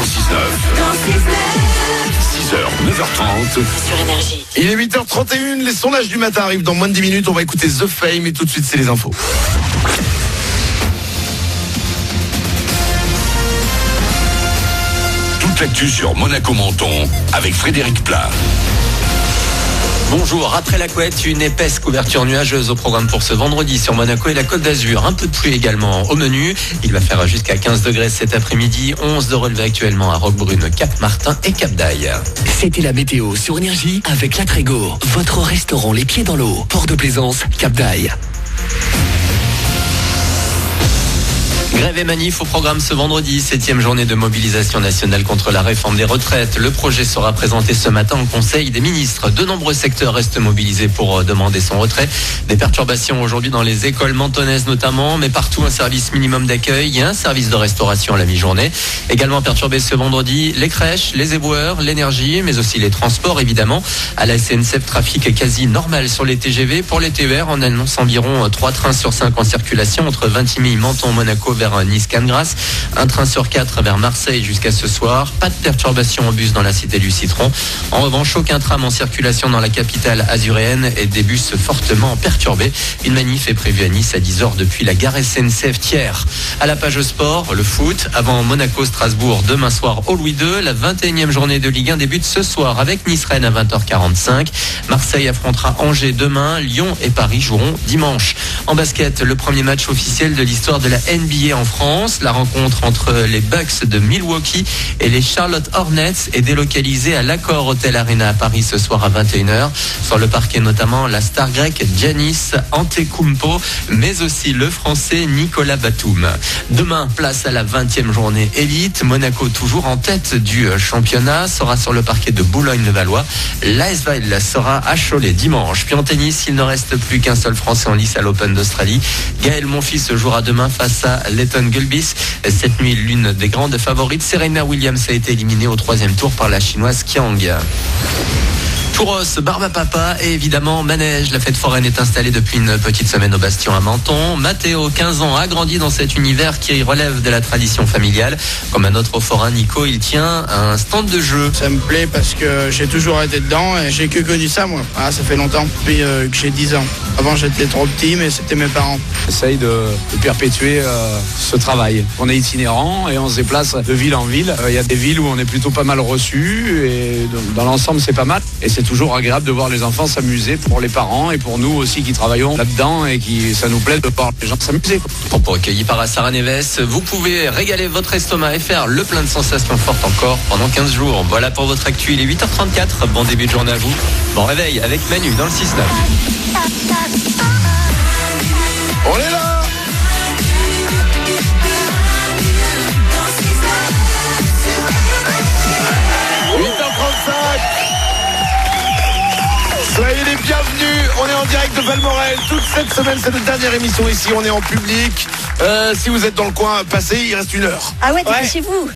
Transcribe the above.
6h, 9h30. Sur Énergie. Il est 8h31, les sondages du matin arrivent dans moins de 10 minutes. On va écouter The Fame et tout de suite, c'est les infos. Toute l'actu sur Monaco-Menton avec Frédéric Plat. Bonjour, après la couette, une épaisse couverture nuageuse au programme pour ce vendredi sur Monaco et la Côte d'Azur. Un peu de pluie également au menu. Il va faire jusqu'à 15 degrés cet après-midi, 11 de relevé actuellement à Roquebrune, Cap-Martin et Cap-d'Aille. C'était la météo sur Énergie avec La Trégo, votre restaurant les pieds dans l'eau. Port de Plaisance, Cap-d'Aille. Grève et manif au programme ce vendredi, 7e journée de mobilisation nationale contre la réforme des retraites. Le projet sera présenté ce matin au Conseil des ministres. De nombreux secteurs restent mobilisés pour demander son retrait. Des perturbations aujourd'hui dans les écoles mentonnaises notamment, mais partout un service minimum d'accueil et un service de restauration à la mi-journée. Également perturbés ce vendredi, les crèches, les éboueurs, l'énergie, mais aussi les transports évidemment. À la SNCF, trafic quasi normal sur les TGV. Pour les TER, on annonce environ 3 trains sur 5 en circulation entre Vintimille, Menton, Monaco vers Nice-Cannes-Grasse. Un train sur 4 vers Marseille jusqu'à ce soir. Pas de perturbation en bus dans la cité du Citron. En revanche, aucun tram en circulation dans la capitale azuréenne et des bus fortement perturbés. Une manif est prévue à Nice à 10h depuis la gare SNCF Thiers. À la page sport, le foot. Avant Monaco-Strasbourg demain soir au Louis II. La 21e journée de Ligue 1 débute ce soir avec Nice-Rennes à 20h45. Marseille affrontera Angers demain. Lyon et Paris joueront dimanche. En basket, le premier match officiel de l'histoire de la NBA en France. La rencontre entre les Bucks de Milwaukee et les Charlotte Hornets est délocalisée à l'Accor Hotel Arena à Paris ce soir à 21h. Sur le parquet notamment la star grecque Giannis Antetokounmpo, mais aussi le français Nicolas Batum. Demain, place à la 20e journée élite. Monaco toujours en tête du championnat sera sur le parquet de Boulogne-le-Valois. L'AS sera à Cholet dimanche. Puis en tennis, il ne reste plus qu'un seul français en lice à l'Open d'Australie. Gaël Monfils jouera demain face à Leighton Gulbis. Cette nuit, l'une des grandes favorites, Serena Williams, a été éliminée au 3e tour par la chinoise Qiang. Touros, Barbapapa et évidemment Manège. La fête foraine est installée depuis une petite semaine au Bastion à Menton. Mathéo, 15 ans, a grandi dans cet univers qui relève de la tradition familiale. Comme un autre forain, Nico, il tient un stand de jeu. Ça me plaît parce que j'ai toujours été dedans et j'ai que connu ça moi. Ah, ça fait longtemps, depuis que j'ai 10 ans. Avant j'étais trop petit mais c'était mes parents. J'essaye de perpétuer ce travail. On est itinérant et on se déplace de ville en ville. Il y a des villes où on est plutôt pas mal reçu et dans l'ensemble c'est pas mal. Et c'est toujours agréable de voir les enfants s'amuser pour les parents et pour nous aussi qui travaillons là-dedans et qui ça nous plaît de voir les gens s'amuser. Propos recueillis par Sarah Neves, vous pouvez régaler votre estomac et faire le plein de sensations fortes encore pendant 15 jours. Voilà pour votre actu, il est 8h34. Bon début de journée à vous. Bon réveil avec Manu dans le 6-9. On est là! Soyez les bienvenus, on est en direct de Valmorel. Toute cette semaine, c'est notre dernière émission ici, on est en public. Si vous êtes dans le coin, passez, il reste 1 heure. Ah ouais, t'es chez vous.